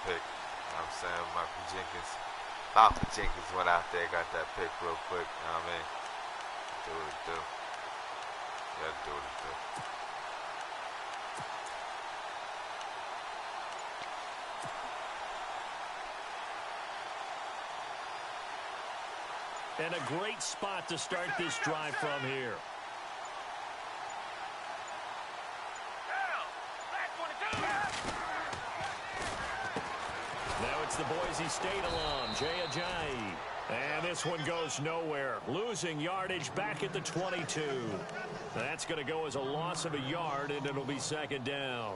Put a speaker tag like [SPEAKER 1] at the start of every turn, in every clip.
[SPEAKER 1] pick. You know what I'm saying? Michael Jenkins. Papa Jenkins went out there, got that pick real quick. You know what I mean? Do what it do. Yeah, do what it do.
[SPEAKER 2] And a great spot to start this drive from here. Now it's the Boise State alum, KiZzY'S. And this one goes nowhere. Losing yardage back at the 22. That's going to go as a loss of a yard, and it'll be second down.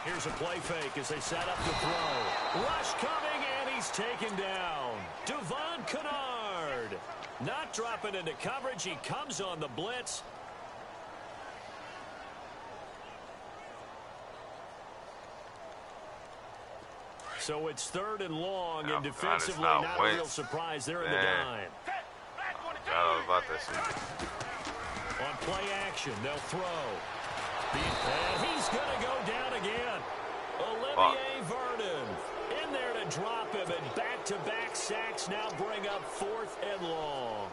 [SPEAKER 2] Here's a play fake as they set up the throw. Rush coming, and he's taken down. Devon Kennard. Not dropping into coverage. He comes on the blitz. So it's 3rd and long, and defensively not a real surprise. They're in the dime.
[SPEAKER 1] About this shit.
[SPEAKER 2] On play action, they'll throw. And he's going to go down again. Olivier Vernon in there to drop him, and back-to-back sacks now bring up 4th and long.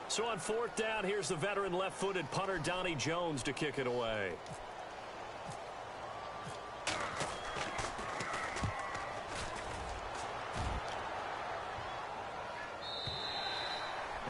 [SPEAKER 2] So on 4th down, here's the veteran left-footed punter Donnie Jones to kick it away.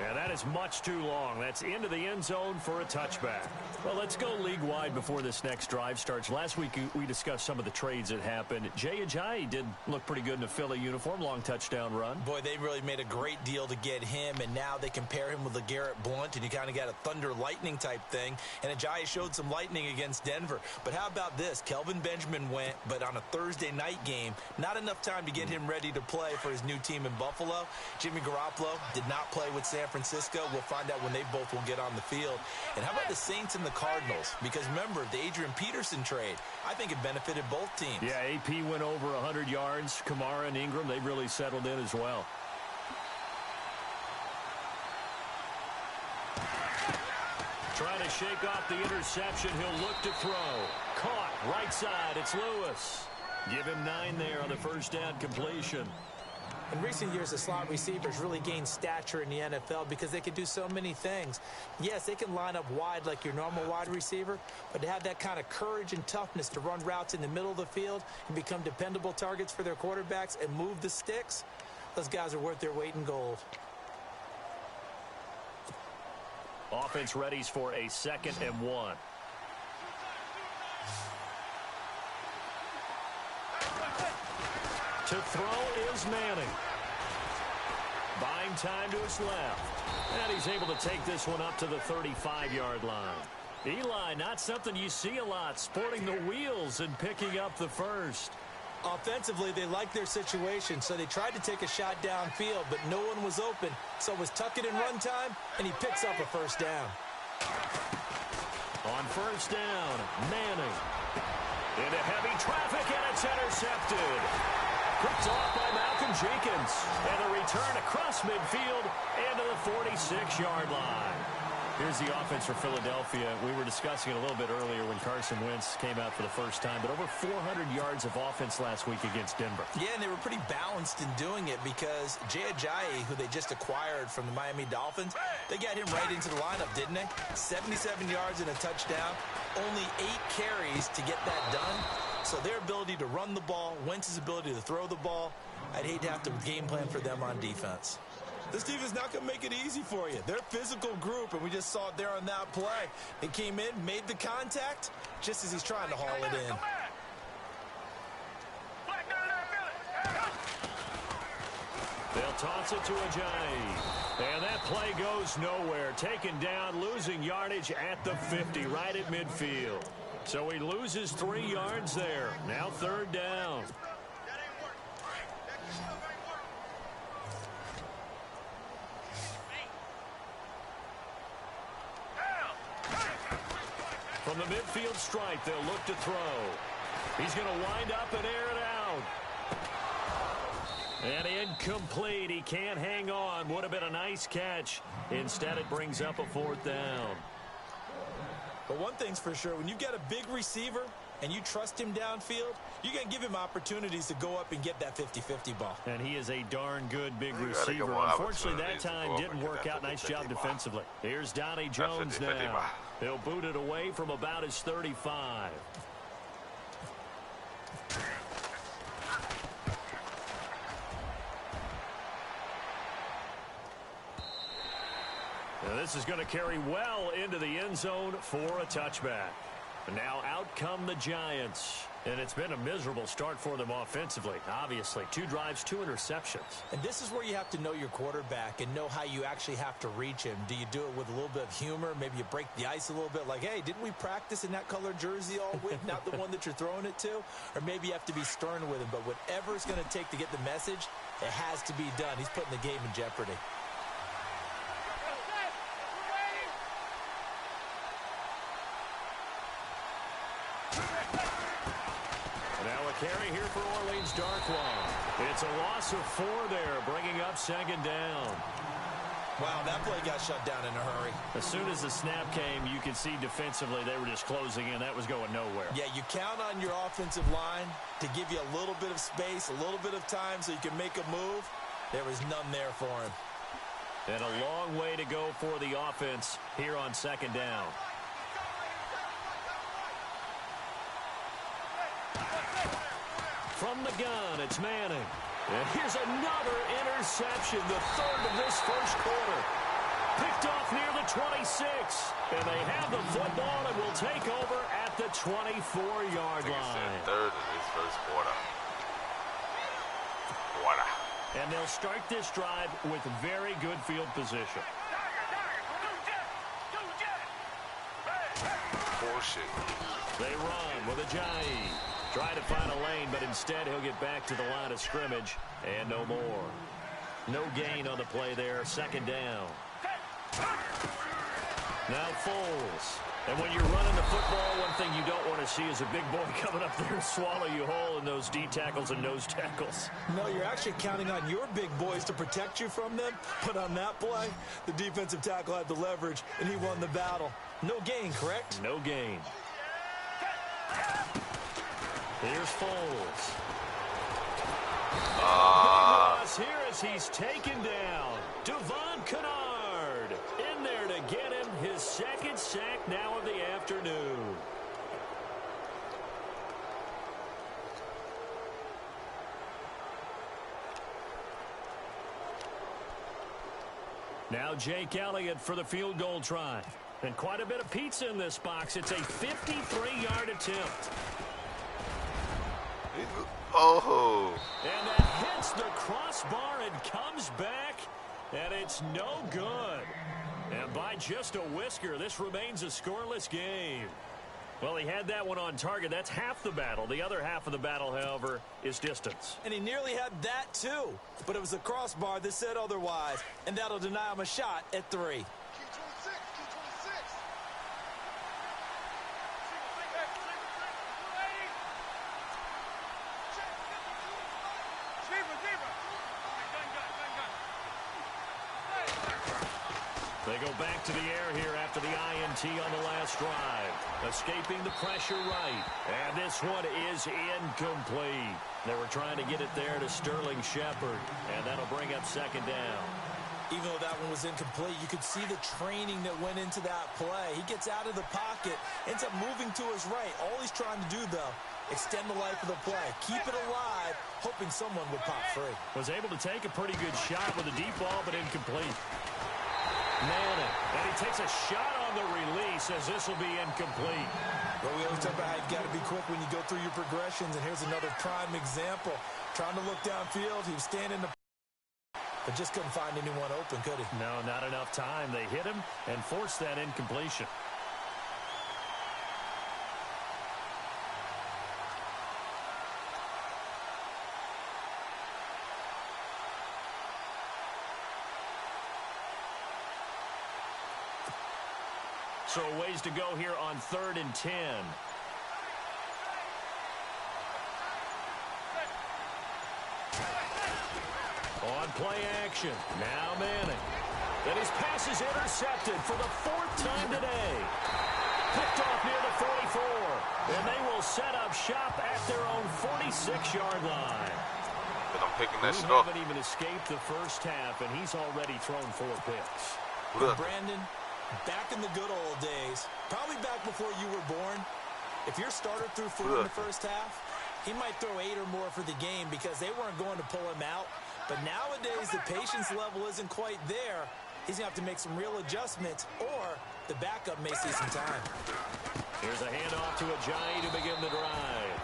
[SPEAKER 2] And that is much too long. That's into the end zone for a touchback. Well, let's go league-wide before this next drive starts. Last week, we discussed some of the trades that happened. KiZzY'S did look pretty good in a Philly uniform. Long touchdown run.
[SPEAKER 3] Boy, they really made a great deal to get him, and now they compare him with LeGarrette Blount, and you kind of got a thunder-lightning type thing. And Ajayi showed some lightning against Denver. But how about this? Kelvin Benjamin went, but on a Thursday night game, not enough time to get him ready to play for his new team in Buffalo. Jimmy Garoppolo did not play with San Francisco. We'll find out when they both will get on the field. And how about the Saints and the Cardinals? Because remember, the Adrian Peterson trade, I think it benefited both teams.
[SPEAKER 2] Yeah, AP went over 100 yards. Kamara and Ingram, they really settled in as well. Trying to shake off the interception. He'll look to throw. Caught right side. It's Lewis. Give him 9 there on the first down completion.
[SPEAKER 3] In recent years, the slot receivers really gained stature in the NFL because they can do so many things. Yes, they can line up wide like your normal wide receiver, but to have that kind of courage and toughness to run routes in the middle of the field and become dependable targets for their quarterbacks and move the sticks, those guys are worth their weight in gold.
[SPEAKER 2] Offense readies for a 2nd and 1. To throw is Manning. Buying time to his left. And he's able to take this one up to the 35-yard line. Eli, not something you see a lot, sporting the wheels and picking up the first.
[SPEAKER 3] Offensively, they liked their situation, so they tried to take a shot downfield, but no one was open. So it was tuck it in run time, and he picks up a first down.
[SPEAKER 2] On first down, Manning. Into heavy traffic, and it's intercepted. Picked off by Malcolm Jenkins. And a return across midfield into the 46-yard line. Here's the offense for Philadelphia. We were discussing it a little bit earlier when Carson Wentz came out for the first time, but over 400 yards of offense last week against Denver.
[SPEAKER 3] Yeah, and they were pretty balanced in doing it because KiZzY'S, who they just acquired from the Miami Dolphins, they got him right into the lineup, didn't they? 77 yards and a touchdown. Only 8 carries to get that done. So their ability to run the ball, Wentz's ability to throw the ball, I'd hate to have to game plan for them on defense. This team is not going to make it easy for you. They're a physical group, and we just saw it there on that play. They came in, made the contact, just as he's trying to haul it in.
[SPEAKER 2] They'll toss it to Ajayi. And that play goes nowhere. Taken down, losing yardage at the 50, right at midfield. So he loses 3 yards there. Now 3rd down. From the midfield stripe, they'll look to throw. He's going to wind up and air it out. And incomplete. He can't hang on. Would have been a nice catch. Instead, it brings up a 4th down.
[SPEAKER 3] But one thing's for sure, when you've got a big receiver and you trust him downfield, you're going to give him opportunities to go up and get that 50-50 ball.
[SPEAKER 2] And he is a darn good big receiver. Unfortunately, that time didn't work out. Nice job defensively. Here's Donnie Jones now. He'll boot it away from about his 35. Now this is going to carry well into the end zone for a touchback. Now out come the Giants. And it's been a miserable start for them offensively, obviously. 2 drives, 2 interceptions.
[SPEAKER 3] And this is where you have to know your quarterback and know how you actually have to reach him. Do you do it with a little bit of humor? Maybe you break the ice a little bit like, hey, didn't we practice in that color jersey all week, not the one that you're throwing it to? Or maybe you have to be stern with him. But whatever it's going to take to get the message, it has to be done. He's putting the game in jeopardy.
[SPEAKER 2] Carry here for Orleans Darkwa. It's a loss of 4 there, bringing up 2nd down.
[SPEAKER 3] Wow, that play got shut down in a hurry.
[SPEAKER 2] As soon as the snap came, you could see defensively they were just closing in. That was going nowhere.
[SPEAKER 3] Yeah, you count on your offensive line to give you a little bit of space, a little bit of time so you can make a move. There was none there for him.
[SPEAKER 2] And a long way to go for the offense here on 2nd down. From the gun, it's Manning. And here's another interception, the 3rd of this 1st quarter. Picked off near the 26. And they have the football and will take over at the 24-yard line.
[SPEAKER 1] 3rd of this 1st quarter.
[SPEAKER 2] And they'll start this drive with very good field position.
[SPEAKER 1] Bullshit.
[SPEAKER 2] They run with Ajayi. Try to find a lane, but instead he'll get back to the line of scrimmage, and no more. No gain on the play there, 2nd down. Now Foles. And when you're running the football, one thing you don't want to see is a big boy coming up there and swallow you whole in those D tackles and nose tackles.
[SPEAKER 3] No, you're actually counting on your big boys to protect you from them. But on that play, the defensive tackle had the leverage, and he won the battle. No gain, correct?
[SPEAKER 2] No gain. Here's Foles. Loss here as he's taken down. Devon Kennard in there to get him his 2nd sack now of the afternoon. Now Jake Elliott for the field goal try. And quite a bit of pizza in this box. It's a 53-yard attempt.
[SPEAKER 1] Oh.
[SPEAKER 2] And that hits the crossbar and comes back, and it's no good. And by just a whisker, this remains a scoreless game. Well, he had that one on target. That's half the battle. The other half of the battle, however, is distance.
[SPEAKER 3] And he nearly had that, too. But it was a crossbar that said otherwise, and that'll deny him a shot at 3.
[SPEAKER 2] They go back to the air here after the INT on the last drive. Escaping the pressure right. And this one is incomplete. They were trying to get it there to Sterling Shepard. And that'll bring up 2nd down.
[SPEAKER 3] Even though that one was incomplete, you could see the training that went into that play. He gets out of the pocket, ends up moving to his right. All he's trying to do, though, extend the life of the play. Keep it alive, hoping someone would pop free.
[SPEAKER 2] Was able to take a pretty good shot with a deep ball, but incomplete. Manning, and he takes a shot on the release as this will be incomplete.
[SPEAKER 3] Well, we always talk about how you've got to be quick when you go through your progressions, and here's another prime example. Trying to look downfield, he was standing the but just couldn't find anyone open, could he?
[SPEAKER 2] No, not enough time. They hit him and forced that incompletion. So a ways to go here on 3rd and 10. On play action. Now Manning. And his pass is intercepted for the 4th time today. Picked off near the 44. And they will set up shop at their own 46-yard line.
[SPEAKER 1] But I'm picking that shit
[SPEAKER 2] We
[SPEAKER 1] off.
[SPEAKER 2] haven't even escaped the first half, and he's already thrown 4 picks.
[SPEAKER 1] Look.
[SPEAKER 3] Brandon, back in the good old days, probably back before you were born, if your starter threw 4 in the first half, he might throw 8 or more for the game because they weren't going to pull him out. But nowadays, the patience level isn't quite there. He's going to have to make some real adjustments, or the backup may see some time.
[SPEAKER 2] Here's a handoff to Ajayi to begin the drive.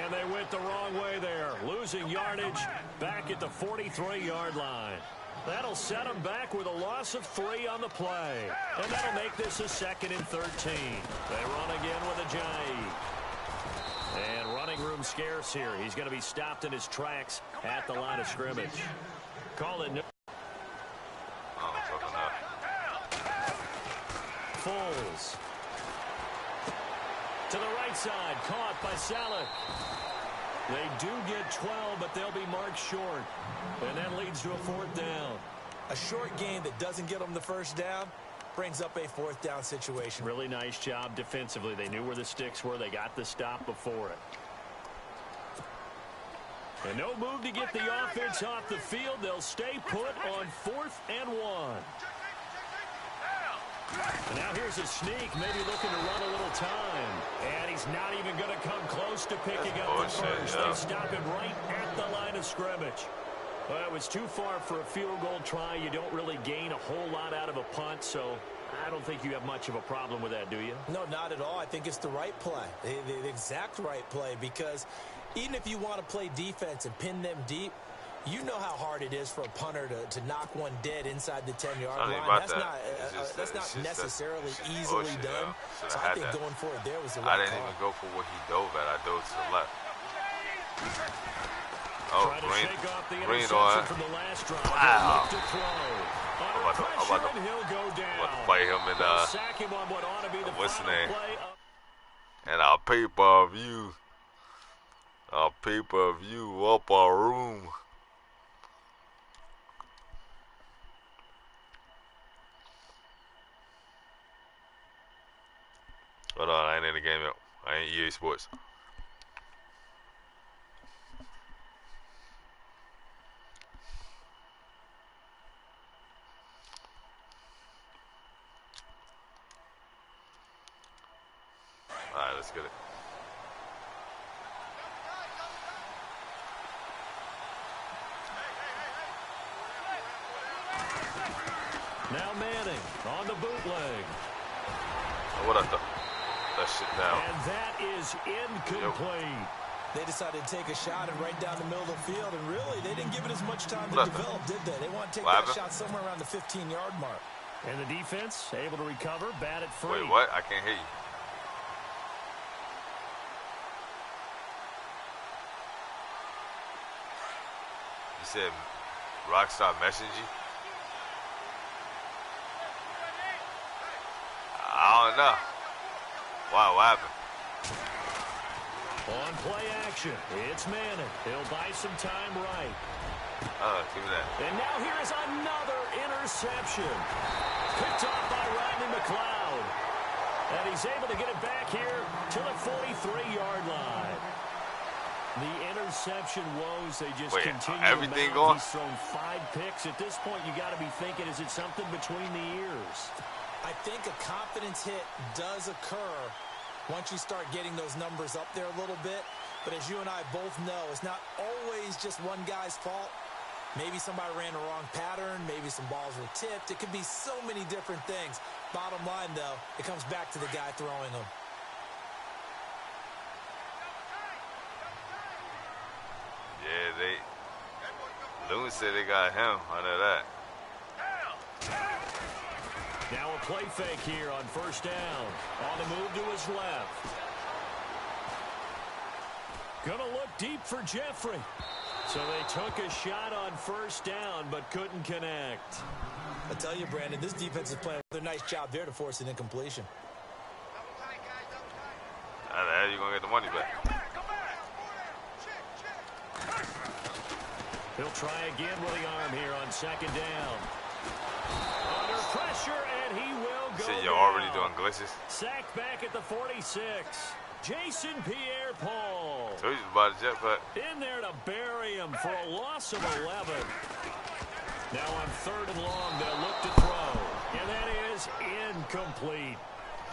[SPEAKER 2] And they went the wrong way there, losing yardage back at the 43-yard line. That'll set them back with a loss of 3 on the play. And that'll make this a 2nd and 13. They run again with Ajayi. And running room scarce here. He's going to be stopped in his tracks at the line of scrimmage. Call it. Foles. To the right side, caught by Salek. They do get 12, but they'll be marked short. And that leads to a 4th down.
[SPEAKER 3] A short game that doesn't get them the first down brings up a 4th down situation.
[SPEAKER 2] Really nice job defensively. They knew where the sticks were. They got the stop before it. And no move to get the offense off the field. They'll stay put on 4th and 1. And now here's a sneak, maybe looking to run a little time. And he's not even going to come close to picking up the first. They stop him right at the line of scrimmage. Well, it was too far for a field goal try. You don't really gain a whole lot out of a punt, so I don't think you have much of a problem with that, do you?
[SPEAKER 3] No, not at all. I think it's the right play, the exact right play, because even if you want to play defense and pin them deep, you know how hard it is for a punter to knock one dead inside the 10-yard line. That's not necessarily easily done. So I think going for it there was the right call.
[SPEAKER 1] I didn't even go for what he dove at. I dove to the left. Oh, green on. Wow. I'm about to fight him in what's the name? And our pay-per-view. Our pay-per-view up our room. Hold on, I ain't in the game yet. I ain't EA Sports. Alright, let's get it.
[SPEAKER 2] Now Manning on the bootleg.
[SPEAKER 1] Oh, what I thought? That shit down.
[SPEAKER 2] And that is incomplete.
[SPEAKER 1] Yep.
[SPEAKER 3] They decided to take a shot and right down the middle of the field, and really, they didn't give it as much time to develop, did they? They want to take that shot somewhere around the 15-yard mark.
[SPEAKER 2] And the defense able to recover, batted free.
[SPEAKER 1] Wait, what? I can't hear you. You said Rockstar messaged you? I don't know. Wow, what happened?
[SPEAKER 2] On play action, it's Manning. He'll buy some time right.
[SPEAKER 1] Give me that.
[SPEAKER 2] And now here is another interception. Picked off by Rodney McLeod. And he's able to get it back here to the 43-yard line. The interception woes, they just continue
[SPEAKER 1] everything
[SPEAKER 2] to
[SPEAKER 1] going?
[SPEAKER 2] mount. He's thrown 5 picks. At this point, you got to be thinking, is it something between the ears?
[SPEAKER 3] I think a confidence hit does occur once you start getting those numbers up there a little bit. But as you and I both know, it's not always just one guy's fault. Maybe somebody ran the wrong pattern. Maybe some balls were tipped. It could be so many different things. Bottom line, though, it comes back to the guy throwing them.
[SPEAKER 1] Yeah, they Doomsday, they got him under that.
[SPEAKER 2] Now a play fake here on first down. On the move to his left. Gonna look deep for Jeffrey. So they took a shot on first down, but couldn't connect.
[SPEAKER 3] I tell you, Brandon, this defense is playing a nice job there to force an incompletion.
[SPEAKER 1] How the hell you gonna get the money back?
[SPEAKER 2] He'll try again with the arm here on second down. Under pressure, and he will go
[SPEAKER 1] See, you're
[SPEAKER 2] down.
[SPEAKER 1] already doing glitches.
[SPEAKER 2] Sacked back at the 46. Jason Pierre-Paul.
[SPEAKER 1] So he's about to jetpack.
[SPEAKER 2] In there to bury him for a loss of 11. Now on third and long, they'll look to throw. And that is incomplete.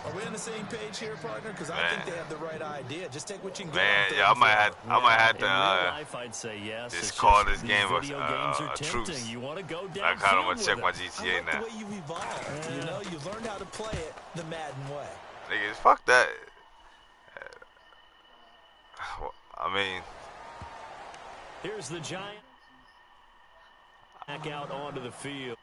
[SPEAKER 3] Are we on the same page here, partner? Because I think they have the right idea. Just take what you can get.
[SPEAKER 1] Man, yeah, I might have
[SPEAKER 2] In real
[SPEAKER 1] to
[SPEAKER 2] life, I'd say yes.
[SPEAKER 1] just
[SPEAKER 2] It's
[SPEAKER 1] call
[SPEAKER 2] just
[SPEAKER 1] this game
[SPEAKER 2] these video games are
[SPEAKER 1] a
[SPEAKER 2] tempting.
[SPEAKER 1] truce.
[SPEAKER 2] You want to go
[SPEAKER 1] I
[SPEAKER 2] down.
[SPEAKER 1] kind of want to check my
[SPEAKER 3] I
[SPEAKER 1] GTA
[SPEAKER 3] like
[SPEAKER 1] now.
[SPEAKER 3] the way you've evolved. You know, you've learned how to play it the Madden way.
[SPEAKER 1] Niggas, fuck that. I mean,
[SPEAKER 2] Here's the Giant. Back out onto the field.